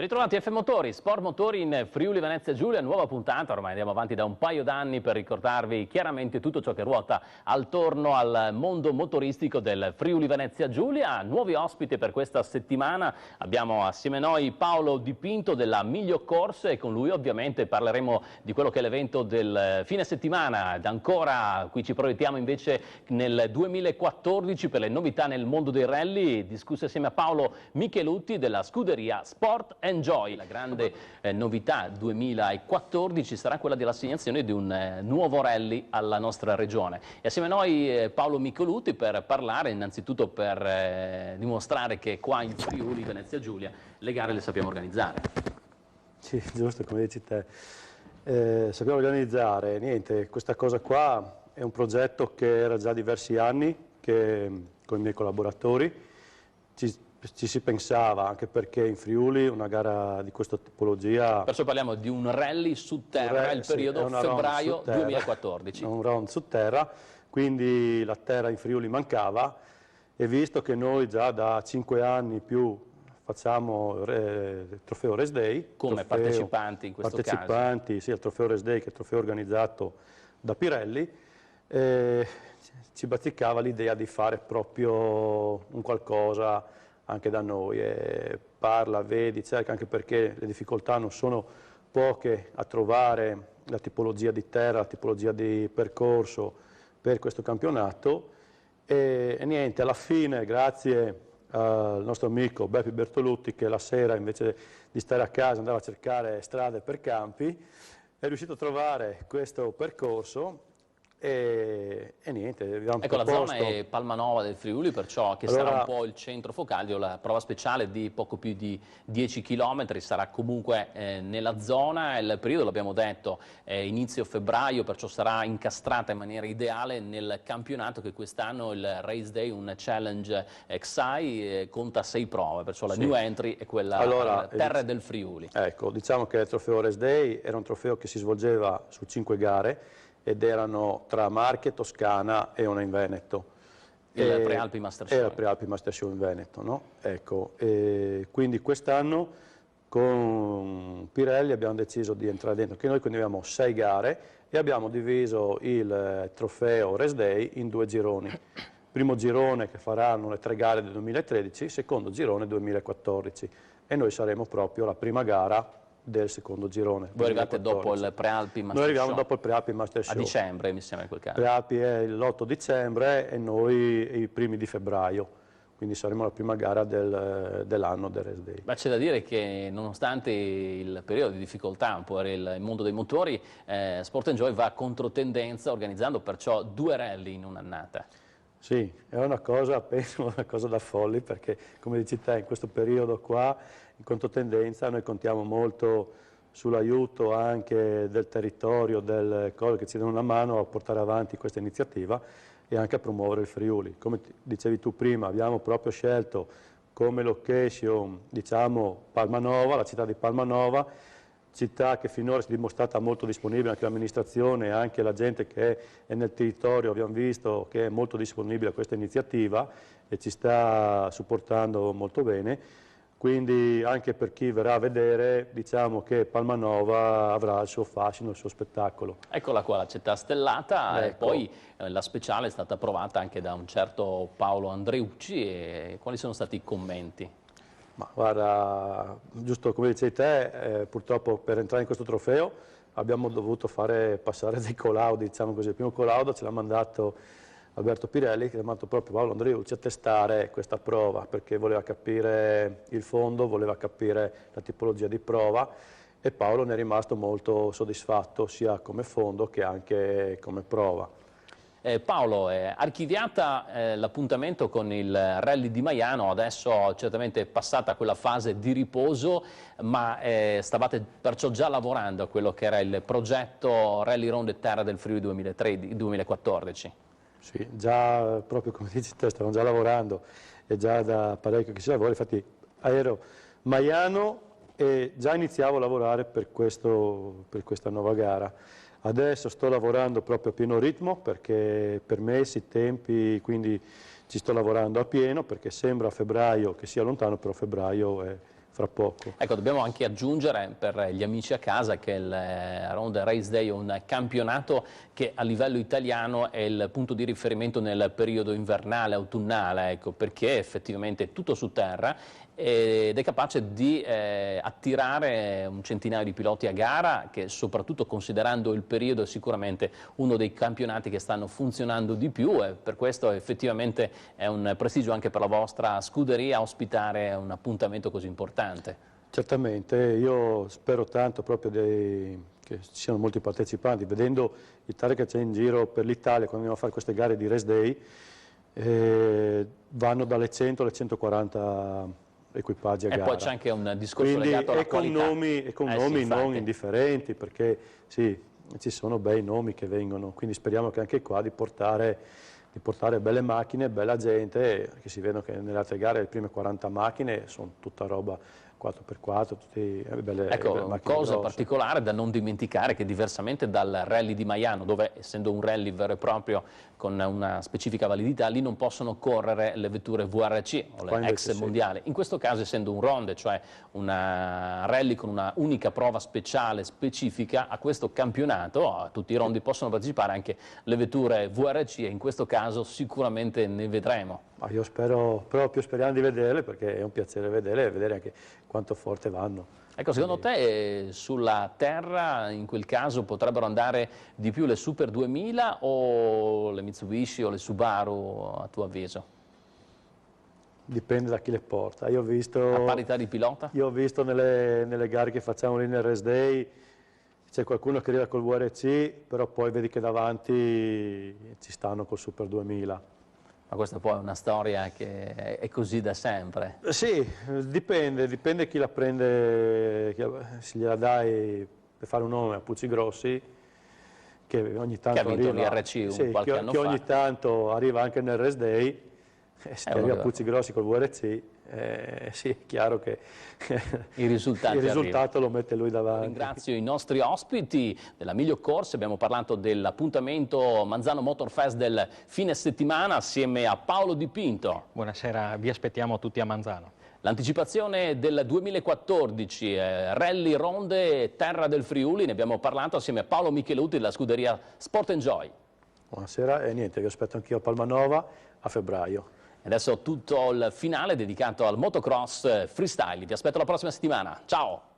Ben ritrovati F Motori, Sport Motori in Friuli Venezia Giulia, nuova puntata, ormai andiamo avanti da un paio d'anni per ricordarvi chiaramente tutto ciò che ruota attorno al mondo motoristico del Friuli Venezia Giulia. Nuovi ospiti per questa settimana, abbiamo assieme a noi Paolo Di Pinto della Miglio Corse e con lui ovviamente parleremo di quello che è l'evento del fine settimana ed ancora qui ci proiettiamo invece nel 2014 per le novità nel mondo dei rally, discusse assieme a Paolo Michelutti della scuderia Sport Enjoy. La grande novità 2014 sarà quella dell'assegnazione di un nuovo rally alla nostra regione. E assieme a noi Paolo Michelutti per parlare, innanzitutto per dimostrare che qua in Friuli Venezia Giulia le gare le sappiamo organizzare. Sì, giusto, come dici te. Sappiamo organizzare, niente, questa cosa qua è un progetto che era già diversi anni che con i miei collaboratori ci si pensava, anche perché in Friuli una gara di questa tipologia... Perciò parliamo di un rally su terra, il periodo febbraio 2014. Un round su terra, quindi la terra in Friuli mancava e visto che noi già da 5 anni più facciamo il trofeo Race Day. Come partecipanti in questo caso? Partecipanti, sì, al trofeo Race Day che è il trofeo organizzato da Pirelli. Ci bazzicava l'idea di fare proprio un qualcosa anche da noi, parla, vedi, cerca, anche perché le difficoltà non sono poche a trovare la tipologia di terra, la tipologia di percorso per questo campionato e niente, alla fine grazie al nostro amico Beppi Bertolutti che la sera invece di stare a casa andava a cercare strade per campi, è riuscito a trovare questo percorso. E niente, abbiamo ecco, la zona è Palmanova del Friuli, perciò che sarà un po' il centro focale, la prova speciale di poco più di 10 km sarà comunque nella zona, il periodo l'abbiamo detto inizio febbraio, perciò sarà incastrata in maniera ideale nel campionato che quest'anno il Race Day, un Challenge XI, conta 6 prove, perciò la new entry è quella Terre del Friuli. Ecco, diciamo che il trofeo Race Day era un trofeo che si svolgeva su 5 gare, ed erano tra Marche, Toscana e una in Veneto. Il Prealpi Master Show. Era il Prealpi Master Show in Veneto, no? Ecco, quindi quest'anno con Pirelli abbiamo deciso di entrare dentro, che noi quindi abbiamo 6 gare e abbiamo diviso il trofeo Race Day in 2 gironi. Primo girone che faranno le 3 gare del 2013, secondo girone 2014 e noi saremo proprio la prima gara del secondo girone. Voi arrivate dopo il Prealpi Master Show? Noi arriviamo dopo il Prealpi Master Show. A dicembre mi sembra in quel caso. Prealpi è l'8 dicembre e noi i primi di febbraio, quindi saremo la prima gara dell'anno del Race Day. Ma c'è da dire che nonostante il periodo di difficoltà un po' per il mondo dei motori, Sport Enjoy va controtendenza organizzando perciò 2 rally in un'annata. Sì, è una cosa, penso, una cosa da folli perché come dici te in questo periodo qua in controtendenza noi contiamo molto sull'aiuto anche del territorio, del Colle che ci danno una mano a portare avanti questa iniziativa e anche a promuovere il Friuli. Come dicevi tu prima abbiamo proprio scelto come location diciamo Palmanova, la città di Palmanova, città che finora si è dimostrata molto disponibile, anche l'amministrazione e anche la gente che è nel territorio, abbiamo visto che è molto disponibile a questa iniziativa e ci sta supportando molto bene, quindi anche per chi verrà a vedere diciamo che Palmanova avrà il suo fascino, il suo spettacolo. Eccola qua la città stellata ecco. E poi la speciale è stata approvata anche da un certo Paolo Andreucci e quali sono stati i commenti? Ma guarda, giusto come dicevi te, purtroppo per entrare in questo trofeo abbiamo dovuto fare passare dei collaudi, diciamo così. Il primo collaudo ce l'ha mandato Alberto Pirelli, che ha mandato proprio Paolo Andreucci a testare questa prova, perché voleva capire il fondo, voleva capire la tipologia di prova e Paolo ne è rimasto molto soddisfatto sia come fondo che anche come prova. Paolo, archiviata l'appuntamento con il rally di Maiano, adesso certamente è passata quella fase di riposo, ma stavate perciò già lavorando a quello che era il progetto Rally Ronde Terra del Friuli 2014? Sì, già proprio come dici te, stavamo già lavorando e già da parecchio che si lavora, infatti ero Maiano e già iniziavo a lavorare per questa nuova gara. Adesso sto lavorando proprio a pieno ritmo perché permessi, i tempi, quindi ci sto lavorando a pieno perché sembra febbraio che sia lontano, però febbraio è fra poco. Ecco, dobbiamo anche aggiungere per gli amici a casa che il Ronde Race Day è un campionato che a livello italiano è il punto di riferimento nel periodo invernale, autunnale, ecco, perché effettivamente è tutto su terra ed è capace di attirare un centinaio di piloti a gara, che soprattutto considerando il periodo è sicuramente uno dei campionati che stanno funzionando di più, e per questo effettivamente è un prestigio anche per la vostra scuderia ospitare un appuntamento così importante. Certamente, io spero tanto proprio che ci siano molti partecipanti, vedendo il tale che c'è in giro per l'Italia quando andiamo a fare queste gare di Race Day, vanno dalle 100 alle 140 equipaggi a gara. E poi c'è anche un discorso quindi, legato alla qualità. E con nomi non indifferenti, perché sì, ci sono bei nomi che vengono, quindi speriamo che anche qua di portare belle macchine, bella gente, che si vedono che nelle altre gare le prime 40 macchine sono tutta roba 4x4, tutte belle, ecco, belle macchine cosa grosse. particolare da non dimenticare che diversamente dal rally di Maiano, dove essendo un rally vero e proprio con una specifica validità, lì non possono correre le vetture VRC o le ex mondiali. In questo caso, essendo un ronde, cioè una rally con una unica prova speciale specifica, a questo campionato a tutti i rondi possono partecipare anche le vetture VRC, e in questo caso sicuramente ne vedremo. Ma io proprio speriamo di vederle, perché è un piacere vederle e vedere anche quanto forte vanno. Ecco, secondo te sulla terra in quel caso potrebbero andare di più le Super 2000 o le Mitsubishi o le Subaru, a tuo avviso? Dipende da chi le porta. Io ho visto, a parità di pilota? Io ho visto nelle gare che facciamo lì nel Race Day, c'è qualcuno che arriva col VRC, però poi vedi che davanti ci stanno col Super 2000. Ma questa poi è una storia che è così da sempre. Sì, dipende chi la prende, se gliela dai per fare un nome a Pucci Grossi, che ogni tanto che ha vinto arriva, l'IRC qualche anno fa. Che ogni tanto arriva anche nel Race Day, se arriva Pucci Grossi col VRC, sì, è chiaro che il risultato lo mette lui davanti. Ringrazio i nostri ospiti della Miglio Corse, abbiamo parlato dell'appuntamento Manzano Motor Fest del fine settimana assieme a Paolo Di Pinto. Buonasera, vi aspettiamo tutti a Manzano. L'anticipazione del 2014, Rally Ronde Terra del Friuli, ne abbiamo parlato assieme a Paolo Micheluti della scuderia Sport Enjoy. Buonasera e niente, vi aspetto anch'io a Palmanova a febbraio. Adesso tutto il finale dedicato al motocross freestyle. Vi aspetto la prossima settimana. Ciao!